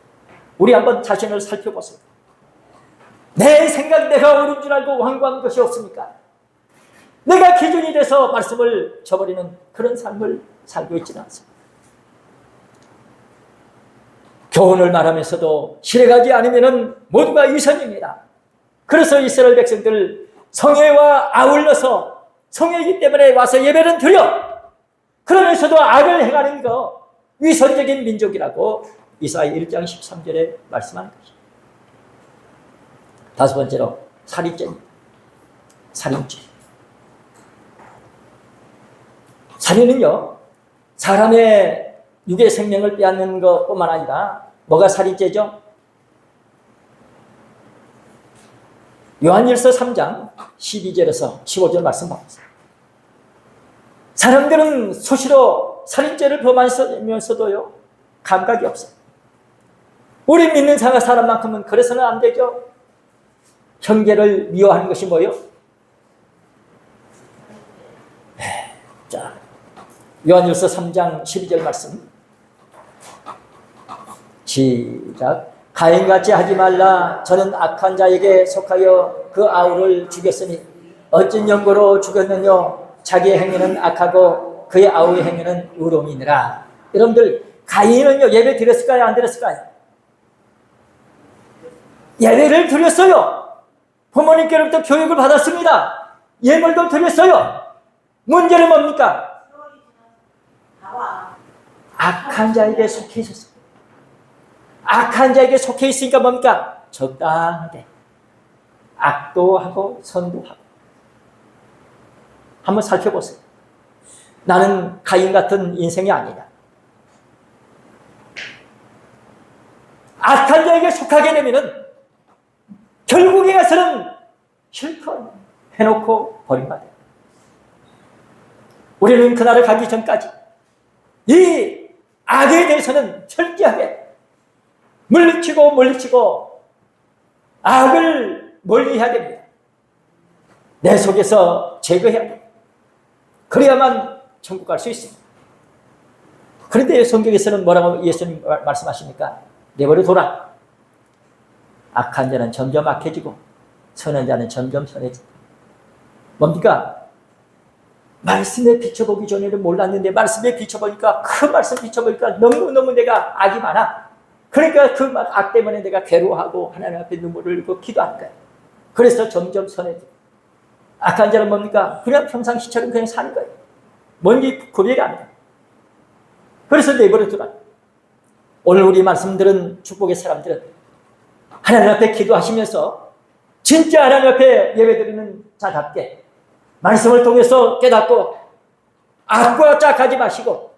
우리 한번 자신을 살펴보세요. 내 생각, 내가 옳은 줄 알고 완고한 것이 없습니까? 내가 기준이 돼서 말씀을 저버리는 그런 삶을 살고 있지는 않습니다. 교훈을 말하면서도 실행하지 않으면 모두가 위선입니다. 그래서 이스라엘 백성들 성회와 아울러서 성회이기 때문에 와서 예배는 드려. 그러면서도 악을 행하는 거 위선적인 민족이라고 이사야 1장 13절에 말씀하는 것입니다. 다섯 번째로 살인죄입니다. 살인죄. 살인은요, 사람의 육의 생명을 빼앗는 것뿐만 아니라 뭐가 살인죄죠? 요한일서 3장 12절에서 15절 말씀 보세요. 사람들은 수시로 살인죄를 범하면서도요, 감각이 없어요. 우리 믿는 사람만큼은 그래서는 안 되죠. 형제를 미워하는 것이 뭐예요? 자, 요한일서 3장 12절 말씀 시작. 가인같이 하지 말라. 저는 악한 자에게 속하여 그 아우를 죽였으니 어찌 연고로 죽였느냐. 자기의 행위는 악하고 그의 아우의 행위는 의로움이니라. 여러분들, 가인은요, 예배 드렸을까요? 안 드렸을까요? 예배를 드렸어요. 부모님께로부터 교육을 받았습니다. 예물도 드렸어요. 문제는 뭡니까? 악한 자에게 속해 있었어요. 악한 자에게 속해 있으니까 뭡니까? 적당하게 악도 하고 선도 하고. 한번 살펴보세요. 나는 가인 같은 인생이 아니다. 악한 자에게 속하게 되면은 결국에 가서는 실컷 해놓고 버림받아요. 우리는 그날을 가기 전까지 이 악에 대해서는 철저하게 물리치고 악을 멀리해야 됩니다. 내 속에서 제거해야 됩니다. 그래야만 천국 갈 수 있습니다. 그런데 성경에서는 뭐라고 예수님 말씀하십니까? 내버려 둬라. 악한 자는 점점 악해지고 선한 자는 점점 선해진다. 뭡니까? 말씀에 비춰보기 전에는 몰랐는데 말씀에 비춰보니까, 그 말씀 비춰보니까 너무너무 내가 악이 많아. 그러니까 그 악 때문에 내가 괴로워하고 하나님 앞에 눈물을 흘리고 기도한 거예요. 그래서 점점 선해져. 악한 자는 뭡니까? 그냥 평상시처럼 그냥 사는 거예요. 뭔지 구별이 안 돼. 그래서 내버려 두라. 오늘 우리 말씀 들은 축복의 사람들은 하나님 앞에 기도하시면서 진짜 하나님 앞에 예배드리는 자답게 말씀을 통해서 깨닫고 악과 짝하지 마시고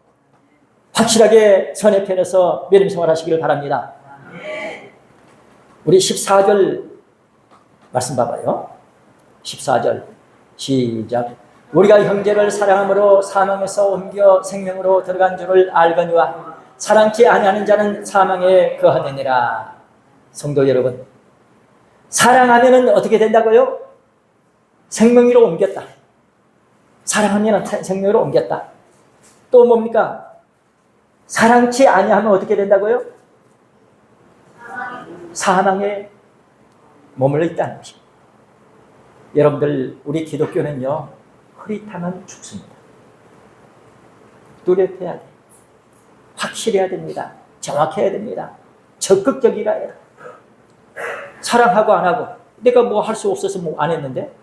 확실하게 선의 편에서 믿음 생활하시기를 바랍니다. 우리 14절 말씀 봐봐요. 14절 시작. 우리가 형제를 사랑함으로 사망에서 옮겨 생명으로 들어간 줄을 알거니와 사랑치 아니하는 자는 사망에 거하느니라. 성도 여러분, 사랑하면은 어떻게 된다고요? 생명으로 옮겼다. 사랑하면 생명으로 옮겼다. 또 뭡니까? 사랑치 아니하면 어떻게 된다고요? 사망에 머물러 있다는 것입니다. 여러분들, 우리 기독교는요, 흐릿하면 죽습니다. 뚜렷해야 돼. 확실해야 됩니다. 정확해야 됩니다. 적극적이라 해야 돼. 사랑하고 안 하고 내가 뭐 할 수 없어서 뭐 안 했는데,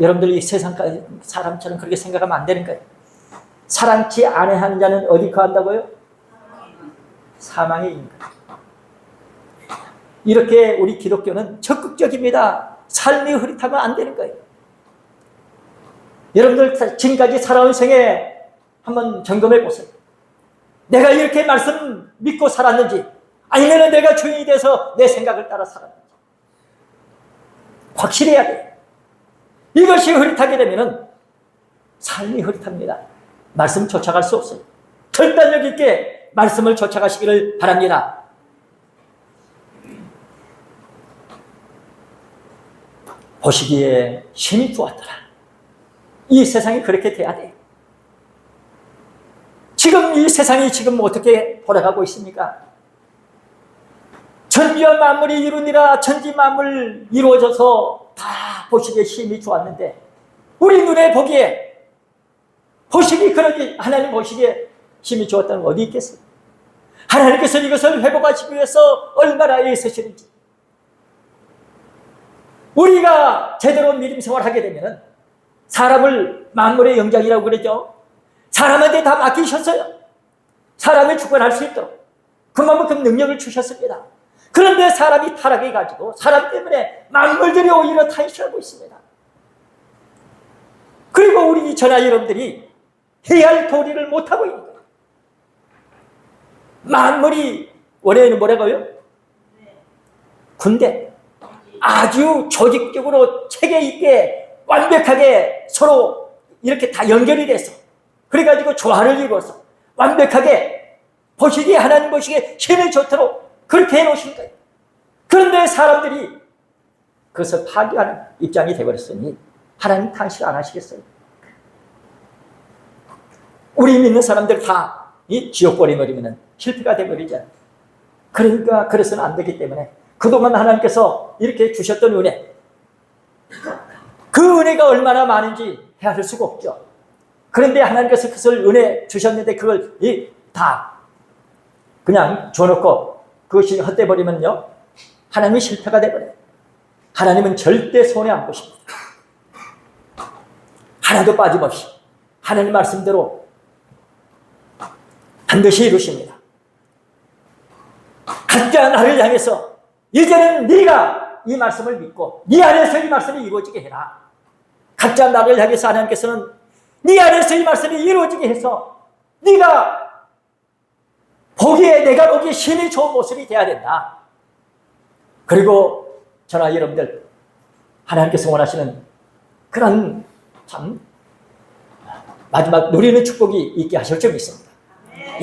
여러분들 이 세상 사람처럼 그렇게 생각하면 안 되는 거예요. 사랑치 아니하는 자는 어디 거한다고요? 사망에 있는 거예요. 이렇게 우리 기독교는 적극적입니다. 삶이 흐릿하면 안 되는 거예요. 여러분들 지금까지 살아온 생에 한번 점검해 보세요. 내가 이렇게 말씀 믿고 살았는지, 아니면 내가 주인이 돼서 내 생각을 따라 살았는지 확실해야 돼요. 이것이 흐릿하게 되면 삶이 흐릿합니다. 말씀 쫓아갈 수 없어요. 결단력 있게 말씀을 쫓아가시기를 바랍니다. 보시기에 힘이 부었더라. 이 세상이 그렇게 돼야 돼요. 지금 이 세상이 지금 어떻게 돌아가고 있습니까? 천지와 만물이 이루니라. 천지 만물 이루어져서 다 보시기에 힘이 좋았는데, 우리 눈에 보기에 보시기 그러지, 하나님 보시기에 힘이 좋았다는 건 어디 있겠어요? 하나님께서 이것을 회복하시기 위해서 얼마나 애쓰시는지. 우리가 제대로 믿음 생활하게 되면 사람을 만물의 영장이라고 그러죠. 사람한테 다 맡기셨어요. 사람을 주관할 수 있도록 그만큼 능력을 주셨습니다. 그런데 사람이 타락해 가지고 사람 때문에 만물들이 오히려 타락하고 있습니다. 그리고 우리 저나 여러분들이 해야 할 도리를 못하고 있는 거예요. 만물이 원래는 뭐라고요? 군대. 아주 조직적으로 체계 있게 완벽하게 서로 이렇게 다 연결이 돼서, 그래가지고 조화를 이루어서 완벽하게 보시기에, 하나님 보시기에 힘이 좋도록 그렇게 해놓으신 거예요. 그런데 사람들이 그것을 파괴하는 입장이 되어버렸으니 하나님 탄식 안 하시겠어요? 우리 믿는 사람들 다 이 지옥 버리면 실패가 되어버리잖아요. 그러니까 그래서는 안 되기 때문에 그동안 하나님께서 이렇게 주셨던 은혜, 그 은혜가 얼마나 많은지 헤아릴 수가 없죠. 그런데 하나님께서 그것을 은혜 주셨는데 그걸 다 그냥 줘놓고 그것이 헛되버리면요, 하나님이 실패가 되버려요. 하나님은 절대 손해 안 보십니다. 하나도 빠짐없이 하나님 말씀대로 반드시 이루십니다. 각자 나를 향해서 이제는 네가 이 말씀을 믿고 네 안에서 이 말씀이 이루어지게 해라. 각자 나를 향해서 하나님께서는 네 안에서 이 말씀이 이루어지게 해서 네가 보기에, 내가 보기에 힘이 좋은 모습이 돼야 된다. 그리고 저나 여러분들, 하나님께서 원하시는 그런 참 마지막 누리는 축복이 있게 하실 점이 있습니다.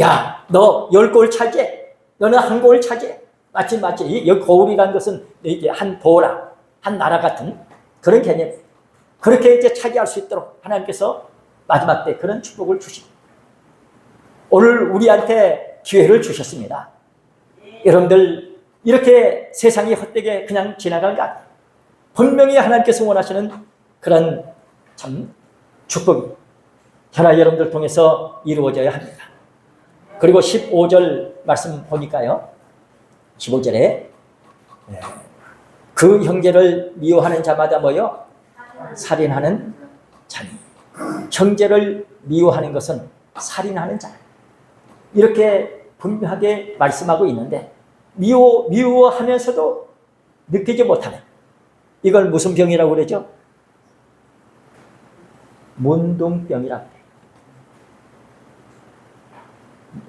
야, 너 10골 차지해. 너는 한 골 차지해. 맞지? 여기 거울이라는 것은 이게 한 도라, 한 나라 같은 그런 개념이에요. 그렇게 이제 차지할 수 있도록 하나님께서 마지막 때 그런 축복을 주십니다. 오늘 우리한테 기회를 주셨습니다. 여러분들, 이렇게 세상이 헛되게 그냥 지나간 것 같아요. 분명히 하나님께서 원하시는 그런 참 축복이 저나 여러분들 통해서 이루어져야 합니다. 그리고 15절 말씀 보니까요, 15절에 그 형제를 미워하는 자마다 뭐요? 살인하는 자니. 형제를 미워하는 것은 살인하는 자. 이렇게 분명하게 말씀하고 있는데 미워하면서도 느끼지 못하는, 이걸 무슨 병이라고 그러죠? 문둥병이라고 해요.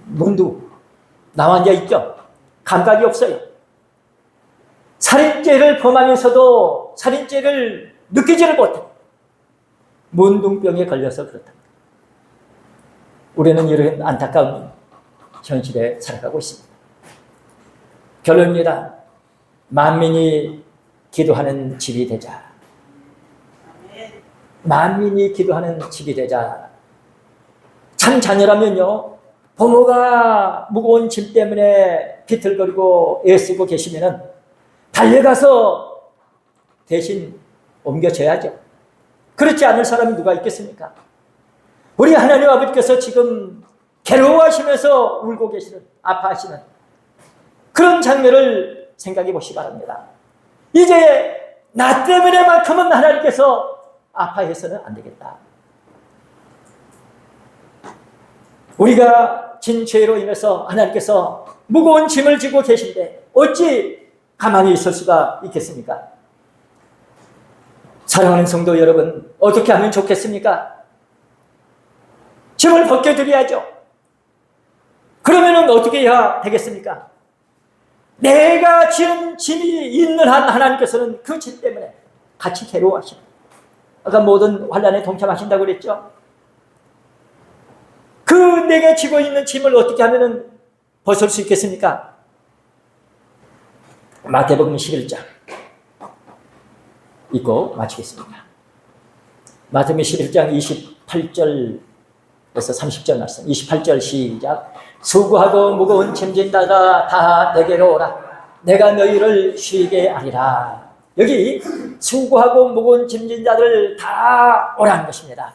문둥. 나와 앉아 있죠? 감각이 없어요. 살인죄를 범하면서도 살인죄를 느끼지를 못해요. 문둥병에 걸려서 그렇다. 우리는 이런 안타까운 현실에 살아가고 있습니다. 결론입니다. 만민이 기도하는 집이 되자. 만민이 기도하는 집이 되자. 참 자녀라면요, 부모가 무거운 짐 때문에 비틀거리고 애쓰고 계시면은 달려가서 대신 옮겨줘야죠. 그렇지 않을 사람이 누가 있겠습니까? 우리 하나님 아버지께서 지금 괴로워하시면서 울고 계시는, 아파하시는 그런 장면을 생각해 보시기 바랍니다. 이제 나 때문에만큼은 하나님께서 아파해서는 안 되겠다. 우리가 진 죄로 인해서 하나님께서 무거운 짐을 지고 계신데 어찌 가만히 있을 수가 있겠습니까? 사랑하는 성도 여러분, 어떻게 하면 좋겠습니까? 짐을 벗겨드려야죠. 그러면 어떻게 해야 되겠습니까? 내가 지은 짐이 있는 한 하나님께서는 그 짐 때문에 같이 괴로워하십니다. 아까 모든 환난에 동참하신다고 그랬죠? 그 내가 지고 있는 짐을 어떻게 하면 벗을 수 있겠습니까? 마태복음 11장 읽고 마치겠습니다. 마태복음 11장 28절에서 30절 말씀. 28절 시작. 수고하고 무거운 짐진 자가 다 내게로 오라. 내가 너희를 쉬게 하리라. 여기 수고하고 무거운 짐진 자들 다 오라는 것입니다.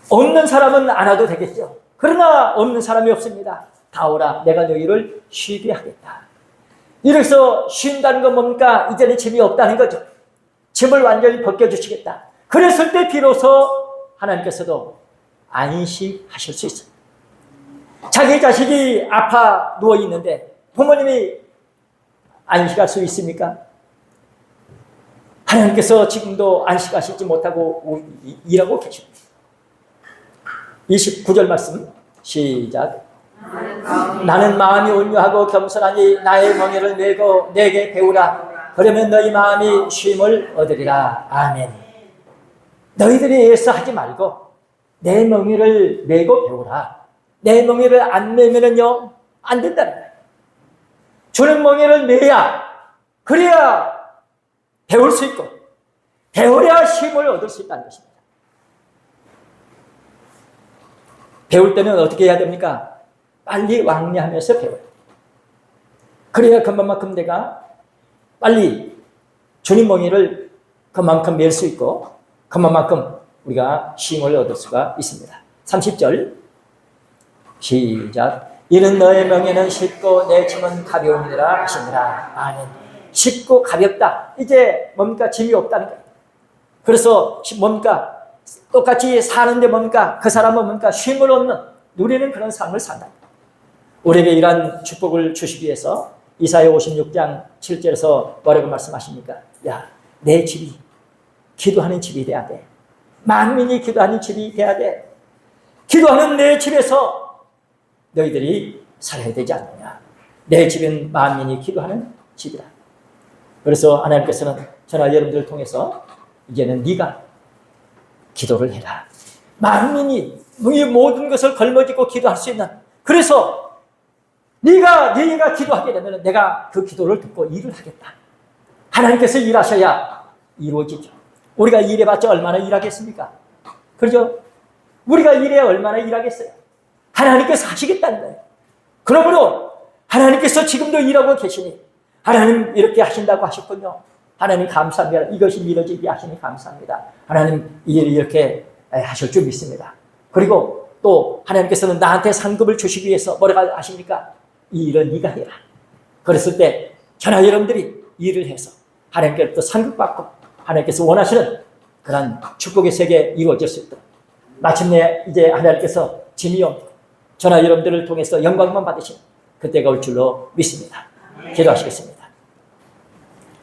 없는 사람은 안 와도 되겠죠. 그러나 없는 사람이 없습니다. 다 오라. 내가 너희를 쉬게 하겠다. 이래서 쉰다는 건 뭡니까? 이제는 짐이 없다는 거죠. 짐을 완전히 벗겨주시겠다. 그랬을 때 비로소 하나님께서도 안식하실 수 있어요. 자기 자식이 아파 누워있는데 부모님이 안식할 수 있습니까? 하나님께서 지금도 안식하시지 못하고 일하고 계십니다. 29절 말씀 시작. 나는 마음이 온유하고 겸손하니 나의 멍에를 메고 내게 배우라. 그러면 너희 마음이 쉼을 얻으리라. 아멘. 너희들이 애써 하지 말고 내 멍에를 메고 배우라. 내 멍에를 안 메면은요 안 된다는 거예요. 주는 멍에를 메야, 그래야 배울 수 있고 배워야 쉼을 얻을 수 있다는 것입니다. 배울 때는 어떻게 해야 됩니까? 빨리 왕래하면서 배워요. 그래야 그만큼 내가 빨리 주님 멍에를 그만큼 맬 수 있고 그만큼 우리가 쉼을 얻을 수가 있습니다. 30절 시작. 이는 너의 멍에는 쉽고 내 짐은 가벼우니라 하시니라. 아멘. 쉽고 가볍다. 이제 뭡니까? 짐이 없다는 거예요. 그래서 뭡니까? 똑같이 사는데 뭡니까? 그 사람은 뭡니까? 쉼을 얻는, 누리는 그런 삶을 산다. 우리에게 이러한 축복을 주시기 위해서 이사야 56장 7절에서 뭐라고 말씀하십니까? 야, 내 집이 기도하는 집이 돼야 돼. 만민이 기도하는 집이 돼야 돼. 기도하는 내 집에서 너희들이 살아야 되지 않느냐. 내 집은 만민이 기도하는 집이다. 그래서 하나님께서는 저나 여러분들을 통해서 이제는 네가 기도를 해라. 만민이 이 모든 것을 걸머쥐고 기도할 수 있는, 그래서 네가 기도하게 되면 내가 그 기도를 듣고 일을 하겠다. 하나님께서 일하셔야 이루어지죠. 우리가 일해봤자 얼마나 일하겠습니까? 그렇죠? 우리가 일해야 얼마나 일하겠어요? 하나님께서 하시겠다는 거예요. 그러므로 하나님께서 지금도 일하고 계시니 하나님 이렇게 하신다고 하셨군요. 하나님 감사합니다. 이것이 이루어지게 하시니 감사합니다. 하나님 일을 이렇게 하실 줄 믿습니다. 그리고 또 하나님께서는 나한테 상급을 주시기 위해서 뭐라고 하십니까? 이 일은 네가 해라. 그랬을 때 저나 여러분들이 일을 해서 하나님께로부터 상급받고 하나님께서 원하시는 그런 축복의 세계 이루어질 수 있도록 마침내 이제 하나님께서 지미온 저나 여러분들을 통해서 영광만 받으신 그때가 올 줄로 믿습니다. 기도하시겠습니다.